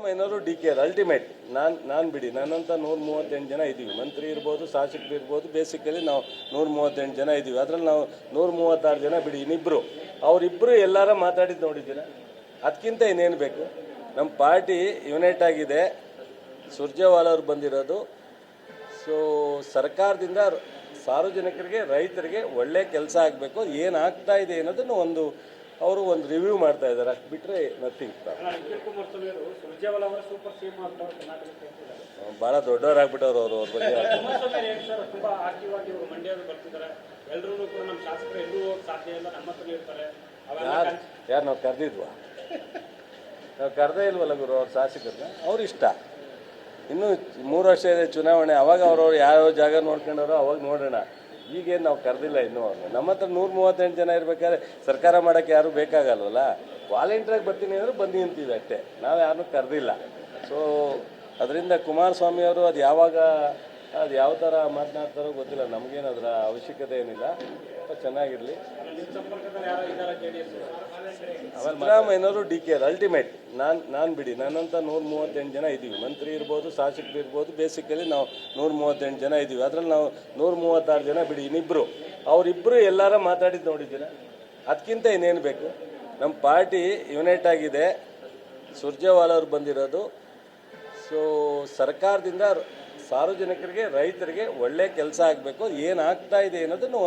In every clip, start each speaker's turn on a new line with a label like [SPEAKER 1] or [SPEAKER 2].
[SPEAKER 1] ಸಿದ್ದರಾಮಯ್ಯನವರು DKR ultimate. ನಾನು ಬಿಡಿ ನನ್ನಂತ 138 ಜನ ಇದ್ದೀವಿ. ಮಂತ್ರಿ ಇರ್ಬೋದು, ಶಾಸಕರು ಇರ್ಬೋದು. ಬೇಸಿಕಲಿ ನಾವು 138 ಜನ ಇದ್ದೀವಿ. ಅದರಲ್ಲಿ ನಾವು 136 ಜನ ಬಿಡಿ, ಇನ್ನಿಬ್ಬರು ಅವರಿಬ್ಬರು ಎಲ್ಲಾರ ಮಾತಾಡಿದ್ದು ನೋಡಿದ್ದೀರಾ? ಅದಕ್ಕಿಂತ ಇನ್ನೇನು ಬೇಕು? ನಮ್ಮ ಪಾರ್ಟಿ ಯುನೈಟ್ ಆಗಿದೆ. ಸುರ್ಜೇವಾಲ ಅವರು ಬಂದಿರೋದು. ಸೊ ಸರ್ಕಾರದಿಂದ ಸಾರ್ವಜನಿಕರಿಗೆ, ರೈತರಿಗೆ ಒಳ್ಳೆ ಕೆಲಸ ಆಗಬೇಕು. ಏನಾಗ್ತಾ ಇದೆ ಅನ್ನೋದನ್ನು ಅವರು ಒಂದು ರಿವ್ಯೂ ಮಾಡ್ತಾ ಇದ್ದಾರೆ. ಅಷ್ಟು ಬಿಟ್ಟರೆ ನಥಿಂಗ್. ಭಾಳ ದೊಡ್ಡವರಾಗ್ಬಿಟ್ಟವ್ರು ಅವ್ರ ಬಗ್ಗೆ. ಯಾರು ನಾವು ಕರೆದಿದ್ವಾ? ನಾವು ಕರೆದೇ ಇಲ್ವಲ್ಲ ಗುರು ಅವ್ರ ಶಾಸಕರನ್ನ. ಅವ್ರ ಇಷ್ಟ. ಇನ್ನೂ 3 ವರ್ಷ ಇದೆ ಚುನಾವಣೆ. ಅವಾಗ ಅವ್ರವ್ರು ಯಾವ ಜಾಗ ನೋಡ್ಕೊಂಡವ್ರೋ ಅವಾಗ ನೋಡೋಣ. ಈಗೇನು ನಾವು ಕರೆದಿಲ್ಲ ಇನ್ನೂ ಅವ್ರನ್ನ. ನಮ್ಮ ಹತ್ರ 138 ಜನ ಇರ್ಬೇಕಾದ್ರೆ ಸರ್ಕಾರ ಮಾಡೋಕ್ಕೆ ಯಾರೂ ಬೇಕಾಗಲ್ವಲ್ಲ. ವಾಲಂಟಿಯರಾಗಿ ಬರ್ತೀನಿ ಅಂದರೆ ಬಂದು ನಿಂತೀವಿ ಅಷ್ಟೇ. ನಾವು ಯಾರನ್ನೂ ಕರೆದಿಲ್ಲ. ಸೊ ಅದರಿಂದ ಕುಮಾರಸ್ವಾಮಿ ಅವರು ಅದು ಯಾವ ಥರ ಮಾತನಾಡ್ತಾರೋ ಗೊತ್ತಿಲ್ಲ. ನಮಗೇನು ಅದರ ಅವಶ್ಯಕತೆ ಏನಿಲ್ಲ. ಚೆನ್ನಾಗಿರಲಿ. ಸಿದ್ದರಾಮಯ್ಯನವರು DKR ಅಲ್ಟಿಮೇಟ್. ನಾನು ಬಿಡಿ ನನ್ನಂತ 138 ಜನ ಇದ್ದೀವಿ. ಮಂತ್ರಿ ಇರ್ಬೋದು, ಶಾಸಕರು ಇರ್ಬೋದು. ಬೇಸಿಕಲಿ ನಾವು 138 ಜನ ಇದ್ದೀವಿ. ಅದರಲ್ಲಿ ನಾವು 136 ಜನ ಬಿಡಿ, ಇನ್ನಿಬ್ಬರು ಅವರಿಬ್ಬರು ಎಲ್ಲಾರ ಮಾತಾಡಿದ್ದು ನೋಡಿದ್ದೀರಾ? ಅದಕ್ಕಿಂತ ಇನ್ನೇನು ಬೇಕು? ನಮ್ಮ ಪಾರ್ಟಿ ಯುನೈಟ್ ಆಗಿದೆ. ಸುರ್ಜೇವಾಲ ಅವರು ಬಂದಿರೋದು. ಸೊ ಸರ್ಕಾರದಿಂದ ಸಾರ್ವಜನಿಕರಿಗೆ, ರೈತರಿಗೆ ಒಳ್ಳೆ ಕೆಲಸ ಆಗಬೇಕು. ಏನಾಗ್ತಾ ಇದೆ ಅನ್ನೋದನ್ನು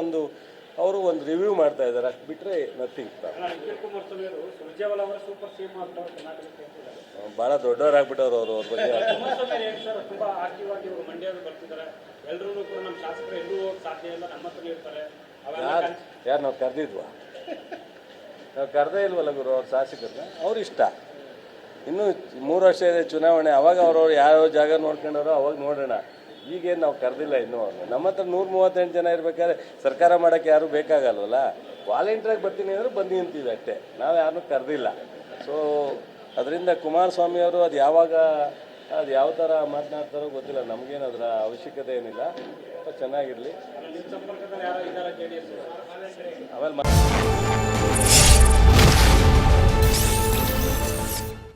[SPEAKER 1] ಅವರು ಒಂದು ರಿವ್ಯೂ ಮಾಡ್ತಾ ಇದ್ದಾರೆ. ಅಷ್ಟು ಬಿಟ್ಟರೆ ನಥಿಂಗ್. ಭಾಳ ದೊಡ್ಡವರಾಗ್ಬಿಟ್ಟವ್ರು ಅವ್ರ ಬಗ್ಗೆ. ಯಾರು ನಾವು ಕರೆದಿದ್ವಾ? ನಾವು ಕರೆದೇ ಇಲ್ವಲ್ಲ ಗುರು ಅವ್ರ ಶಾಸಕರನ್ನ. ಅವ್ರ ಇಷ್ಟ. ಇನ್ನೂ 3 ವರ್ಷ ಇದೆ ಚುನಾವಣೆ. ಅವಾಗ ಅವ್ರವ್ರು ಯಾವ ಜಾಗ ನೋಡ್ಕೊಂಡವ್ರೋ ಅವಾಗ ನೋಡೋಣ. ಈಗೇನು ನಾವು ಕರೆದಿಲ್ಲ ಇನ್ನೂ ಅವ್ರನ್ನ. ನಮ್ಮ ಹತ್ರ 138 ಜನ ಇರ್ಬೇಕಾದ್ರೆ ಸರ್ಕಾರ ಮಾಡೋಕ್ಕೆ ಯಾರೂ ಬೇಕಾಗಲ್ವಲ್ಲ. ವಾಲಂಟಿಯರಾಗಿ ಬರ್ತೀನಿ ಅಂದರೆ ಬಂದು ನಿಂತೀವಿ ಅಷ್ಟೇ. ನಾವು ಯಾರನ್ನೂ ಕರೆದಿಲ್ಲ. ಸೊ ಅದರಿಂದ ಕುಮಾರಸ್ವಾಮಿ ಅವರು ಅದು ಯಾವ ಥರ ಮಾತನಾಡ್ತಾರೋ ಗೊತ್ತಿಲ್ಲ. ನಮಗೇನು ಅದರ ಅವಶ್ಯಕತೆ ಏನಿಲ್ಲ. ಚೆನ್ನಾಗಿರಲಿ. ಆಮೇಲೆ